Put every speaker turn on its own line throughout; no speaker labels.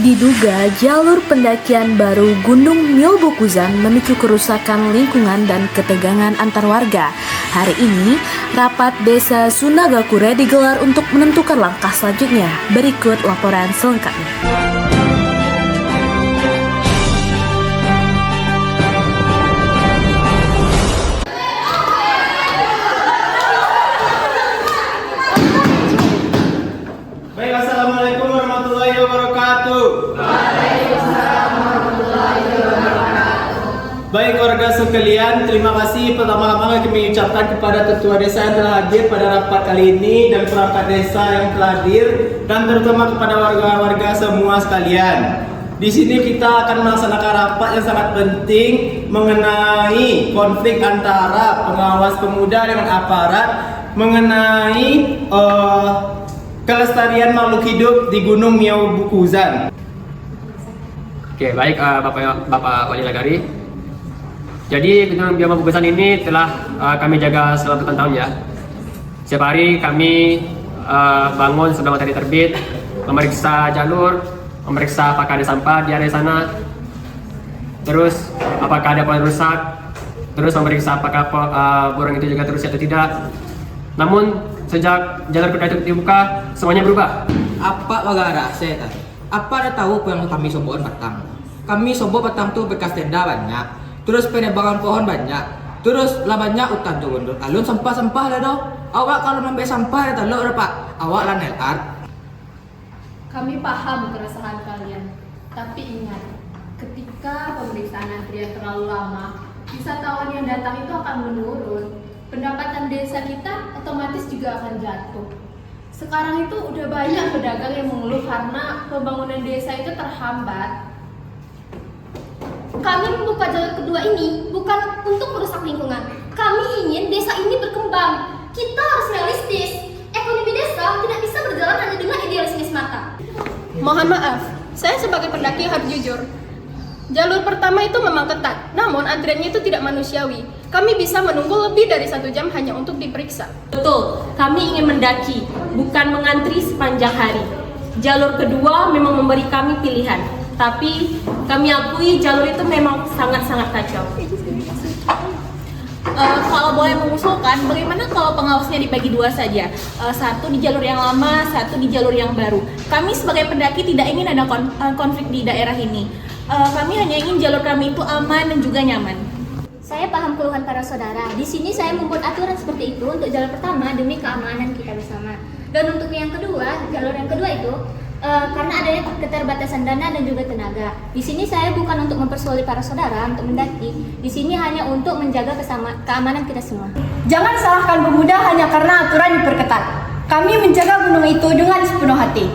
Diduga jalur pendakian baru Gunung Myobokusan memicu kerusakan lingkungan dan ketegangan antar warga. Hari ini, rapat Desa Sunagakure digelar untuk menentukan langkah selanjutnya. Berikut laporan selengkapnya.
Baik, assalamualaikum warahmatullahi wabarakatuh. Baik warga sekalian, terima kasih pertama-tama kami ucapkan kepada ketua desa yang telah hadir pada rapat kali ini dan perangkat desa yang telah hadir dan terutama kepada warga-warga semua sekalian. Di sini kita akan melaksanakan rapat yang sangat penting mengenai konflik antara pengawas pemuda dengan aparat mengenai kelestarian makhluk hidup di Gunung Myobokusan.
Oke, baik Bapak Wali Nagari. Jadi Gunung Myobokusan ini telah kami jaga selama bertahun-tahun ya. Setiap hari kami bangun sebelum matahari terbit, memeriksa jalur, memeriksa apakah ada sampah di area sana, terus apakah ada pohon rusak, terus memeriksa apakah burung itu juga terus atau tidak. Namun sejak jalur kedua itu dibuka, semuanya berubah.
Apa wagara saya tadi? Apa ada tahu yang kami sobokan batang? Kami sobok batang tuh bekas tenda banyak, terus penebangan pohon banyak, terus lah banyak hutan tuh mundur. Alun sampah-sampah lah dong. Awak kalau membawa sampah ya telur pak. Awak lah nelat.
Kami paham keresahan kalian, tapi ingat, ketika pemeriksaan antrian terlalu lama, wisatawan yang datang itu akan menurun. Pendapatan desa kita otomatis juga akan jatuh. Sekarang itu udah banyak pedagang yang mengeluh karena pembangunan desa itu terhambat.
Kami membuka jalur kedua ini bukan untuk merusak lingkungan. Kami ingin desa ini berkembang. Kita harus realistis. Ekonomi desa tidak bisa berjalan hanya dengan idealisme semata.
Mohon maaf, saya sebagai pendaki harus jujur. Jalur pertama itu memang ketat, namun antriannya itu tidak manusiawi. Kami bisa menunggu lebih dari 1 jam hanya untuk diperiksa.
Betul, kami ingin mendaki, bukan mengantri sepanjang hari. Jalur kedua memang memberi kami pilihan, tapi kami akui jalur itu memang sangat-sangat kacau.
Kalau boleh mengusulkan, bagaimana kalau pengawasnya dibagi 2 saja? Satu di jalur yang lama, satu di jalur yang baru. Kami sebagai pendaki tidak ingin ada konflik di daerah ini. Kami hanya ingin jalur kami itu aman dan juga nyaman.
Saya paham keluhan para saudara. Di sini saya membuat aturan seperti itu untuk jalur pertama demi keamanan kita bersama. Dan untuk yang kedua, jalur yang kedua itu karena adanya keterbatasan dana dan juga tenaga. Di sini saya bukan untuk mempersulit para saudara untuk mendaki. Di sini hanya untuk menjaga keamanan kita semua.
Jangan salahkan pemuda hanya karena aturan diperketat. Kami menjaga gunung itu dengan sepenuh hati.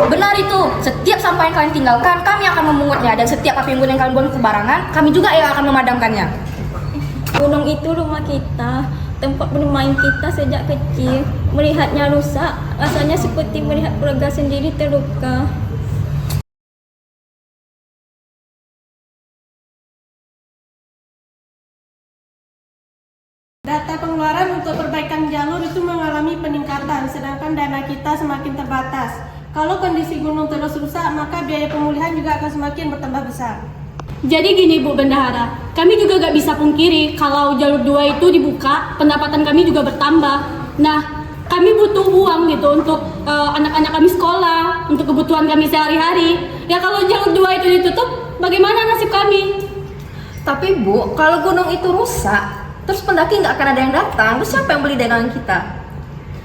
Benar itu, setiap sampah yang kalian tinggalkan, kami akan memungutnya. Dan setiap api unggun yang kalian buang sembarangan, kami juga yang akan memadamkannya.
Gunung itu rumah kita, tempat bermain kita sejak kecil. Melihatnya rusak, rasanya seperti melihat keluarga sendiri terluka.
Data pengeluaran untuk perbaikan jalur itu mengalami peningkatan, sedangkan dana kita semakin terbatas. Kalau kondisi gunung terus rusak, maka biaya pemulihan juga akan semakin bertambah besar.
Jadi gini Bu Bendahara, kami juga gak bisa pungkiri kalau jalur 2 itu dibuka, pendapatan kami juga bertambah. Nah, kami butuh uang gitu untuk anak-anak kami sekolah, untuk kebutuhan kami sehari-hari. Ya kalau jalur 2 itu ditutup, bagaimana nasib kami?
Tapi Bu, kalau gunung itu rusak, terus pendaki nggak akan ada yang datang, terus siapa yang beli dagangan kita?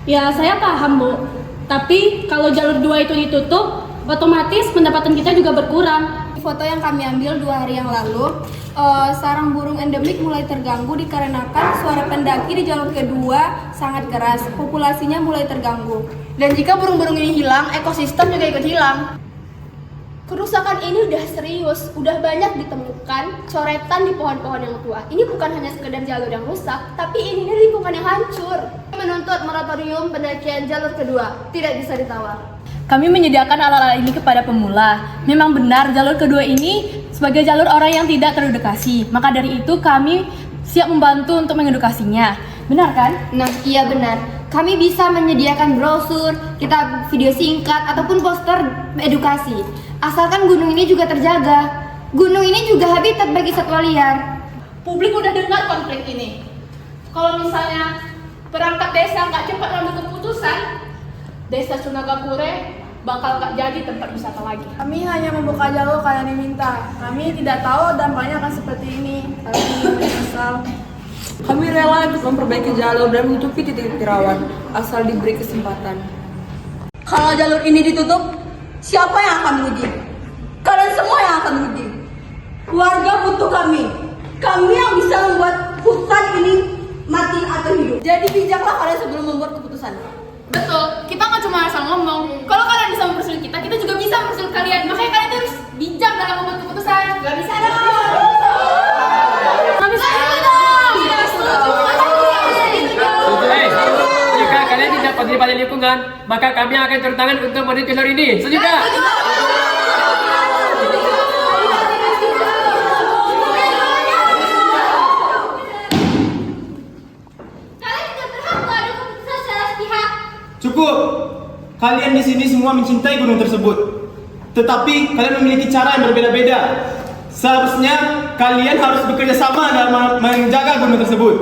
Ya saya paham Bu, tapi kalau jalur 2 itu ditutup, otomatis pendapatan kita juga berkurang.
Foto yang kami ambil 2 hari yang lalu, sarang burung endemik mulai terganggu dikarenakan suara pendaki di jalur kedua sangat keras. Populasinya mulai terganggu.
Dan jika burung-burung ini hilang, ekosistem juga ikut hilang.
Kerusakan ini udah serius, udah banyak ditemukan coretan di pohon-pohon yang tua. Ini bukan hanya sekedar jalur yang rusak, tapi ini lingkungan yang hancur. Menuntut moratorium pendakian jalur kedua, tidak bisa ditawar.
Kami menyediakan alat-alat ini kepada pemula. Memang benar jalur kedua ini sebagai jalur orang yang tidak teredukasi. Maka dari itu kami siap membantu untuk mengedukasinya. Benar kan?
Nah, iya benar.
kami bisa menyediakan brosur, kita video singkat, ataupun poster edukasi. Asalkan gunung ini juga terjaga. Gunung ini juga habitat bagi satwa liar.
Publik udah dengar konflik ini. Kalau misalnya perangkat desa nggak cepat ngambil keputusan, desa Sunagakure bakal nggak jadi tempat wisata lagi.
Kami hanya membuka jalur kalian diminta. Kami tidak tahu dampaknya akan seperti ini. Kami menyesal.
Kami rela untuk memperbaiki jalur dan menutupi titik-titik rawan, asal diberi kesempatan.
Kalau jalur ini ditutup, siapa yang akan merugi? Kalian semua yang akan merugi. Warga butuh kami. Kami yang bisa membuat hutan ini mati atau hidup. Jadi bijaklah kalian sebelum membuat keputusan.
Betul, kita nggak cuma asal ngomong. Kalau kalian bisa mempersulit kita juga bisa mempersulit kalian. Makanya kalian tuh harus bijak dalam membuat keputusan. Gak bisa dong. Gak bisa dong.
Jika kalian tidak peduli pada lingkungan, maka kami akan turun tangan untuk menuju jalur ini. Setuju nggak?
Kalian tidak berhak mengambil keputusan secara sepihak.
Cukup. Kalian di sini semua mencintai gunung tersebut. Tetapi kalian memiliki cara yang berbeda-beda. Seharusnya kalian harus bekerja sama dalam menjaga gunung tersebut.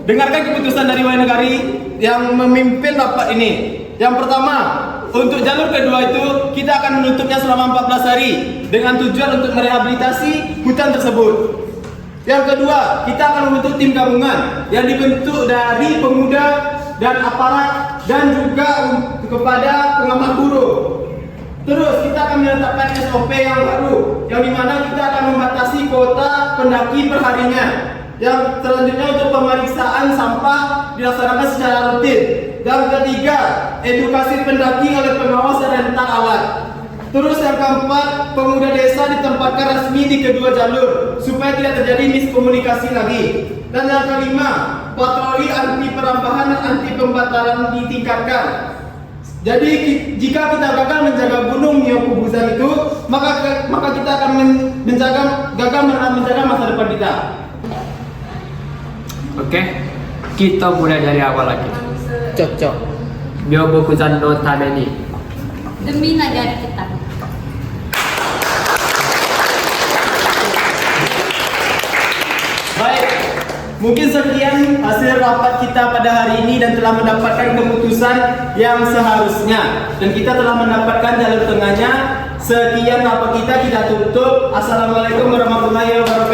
Dengarkan keputusan dari Wali Nagari yang memimpin rapat ini. Yang pertama, untuk jalur kedua itu kita akan menutupnya selama 14 hari dengan tujuan untuk merehabilitasi hutan tersebut. Yang kedua, kita akan membentuk tim gabungan yang dibentuk dari pemuda dan aparat dan juga kepada pengamat buruh. Terus kita akan menetapkan SOP yang baru, yang dimana kita akan membatasi kuota pendaki perharinya. Yang selanjutnya untuk pemeriksaan sampah dilaksanakan secara rutin. Yang ketiga, edukasi pendaki oleh pengawas dan rental alat. Terus yang keempat, pemuda desa ditempatkan resmi di kedua jalur supaya tidak terjadi miskomunikasi lagi. Dan yang kelima, patroli anti perampahan dan anti pembatalan ditingkatkan. Jadi jika kita gagal menjaga gunung Miyokubuzan itu, maka kita akan gagal menjaga masa depan kita.
Oke, kita mulai dari awal lagi.
Cocok.
Miyokubuzan no Tameni.
Demi negara kita.
Baik, mungkin sekian hasil rapat kita pada hari ini dan telah mendapatkan keputusan yang seharusnya. Dan kita telah mendapatkan jalur tengahnya. Sekian rapat kita tutup. Assalamualaikum warahmatullahi wabarakatuh.